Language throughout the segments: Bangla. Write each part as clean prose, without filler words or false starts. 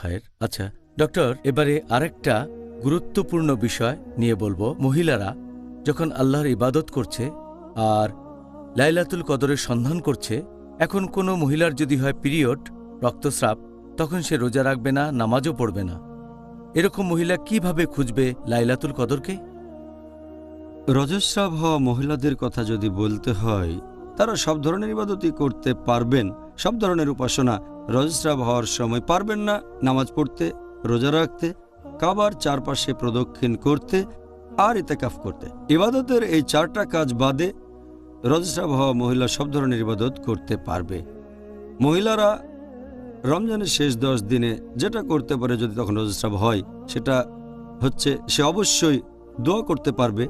খায়ের। আচ্ছা ডক্টর, এবারে আরেকটা গুরুত্বপূর্ণ বিষয় নিয়ে বলবো। মহিলারা যখন আল্লাহর ইবাদত করছে আর লাইলাতুল কদরের সন্ধান করছে, এখন কোনো মহিলার যদি হয় পিরিয়ড, রক্তস্রাব, তখন সে রোজা রাখবে না, নামাজও পড়বে না। এরকম মহিলা কিভাবে খুঁজবে লাইলাতুল কদরকে? রজস্রাব হওয়া মহিলাদের কথা যদি বলতে হয়, তারা সব ধরনের ইবাদতই করতে পারবেন, সব ধরনের উপাসনা। রজস্রাব হওয়ার সময় পারবেন না নামাজ পড়তে, রোজা রাখতে, কাবার চারপাশে প্রদক্ষিণ করতে আর ইতেকাফ করতে। ইবাদতের এই 4টা কাজ বাদে রজস্রাব হওয়া মহিলা সব ধরনের ইবাদত করতে পারবে। মহিলারা রমজানের শেষ 10 দিনে যেটা করতে পারে, যদি তখন রজস্রাব হয়, সেটা হচ্ছে সে অবশ্যই দোয়া করতে পারবে,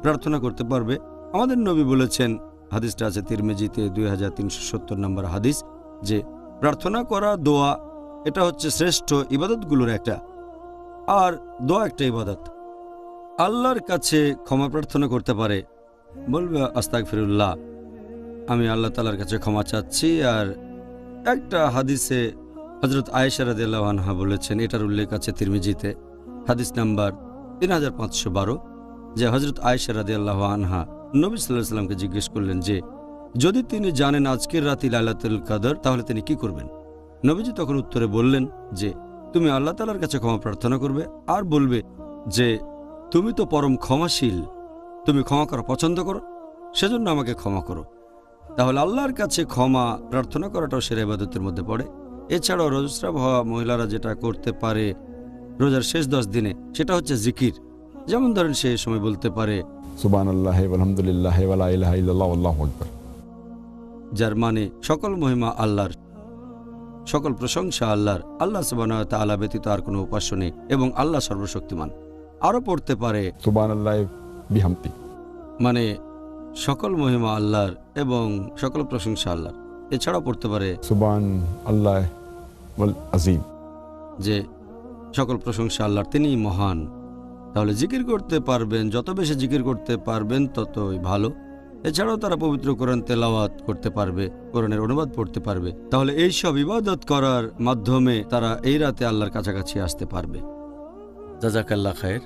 প্রার্থনা করতে পারবে। আমাদের নবী বলেছেন, হাদিসটা আছে তিরমিজিতে 2370 নম্বর হাদিস, যে প্রার্থনা করা, দোয়া, এটা হচ্ছে শ্রেষ্ঠ ইবাদতগুলোর একটা। আর দোয়া একটা ইবাদত। আল্লাহর কাছে ক্ষমা প্রার্থনা করতে পারে, বলবে আস্তাগফিরুল্লাহ, আমি আল্লাহ তাআলার কাছে ক্ষমা চাচ্ছি। আর একটা হাদিসে হযরত আয়েশা রাদিয়াল্লাহু আনহা বলেছেন, এটার উল্লেখ আছে তিরমিজিতে, হাদিস নাম্বার 3512, যে হযরত আয়েশা রাদিয়াল্লাহু আনহা নবী সাল্লাল্লাহু আলাইহি সাল্লামকে জিজ্ঞেস করলেন যে যদি তিনি জানেন আজকের রাতে লাইলাতুল কদর, তাহলে তিনি কি করবেন? নবীজি তখন উত্তরে বললেন যে তুমি আল্লাহ তাআলার কাছে ক্ষমা প্রার্থনা করবে আর বলবে যে তুমি তো পরম ক্ষমাশীল, তুমি ক্ষমা করা পছন্দ করো, সেজন্য আমাকে ক্ষমা করো। তাহলে আল্লাহর কাছে ক্ষমা প্রার্থনা করাটাও সেরা ইবাদতের মধ্যে পড়ে। এছাড়াও রজস্রাব হওয়া মহিলারা যেটা করতে পারে রোজার শেষ 10 দিনে, সেটা হচ্ছে জিকির। যেমন ধরেন সে সময় বলতে পারে সুবহানাল্লাহ আলহামদুলিল্লাহ ওয়া লা ইলাহা ইল্লাল্লাহ আল্লাহু আকবার, যার মানে সকল মহিমা আল্লাহর, সকল প্রশংসা আল্লাহর, আল্লাহ সুবহানাহু ওয়া তাআলা ব্যতীত আর কোনো উপাস্য নেই এবং আল্লাহ সর্বশক্তিমান। আরও পড়তে পারে সুবহানাল্লাহ বিহামদি, মানে সকল মহিমা আল্লাহর এবং সকল প্রশংসা আল্লাহর। এছাড়াও পড়তে পারে সুবহান আল্লাহ ওয়াল আযীম, যে সকল প্রশংসা আল্লাহর, তিনিই মহান। তাহলে জিকির করতে পারবেন, যত বেশি জিকির করতে পারবেন ততই ভালো। এছাড়াও তারা পবিত্র কোরআন তেলাওয়াত করতে পারবে, কোরআনের অনুবাদ পড়তে পারবে। তাহলে এই সব ইবাদত করার মাধ্যমে তারা এই রাতে আল্লাহর কাছাকাছি আসতে পারবে। জাযাকাল্লাহ খায়ের।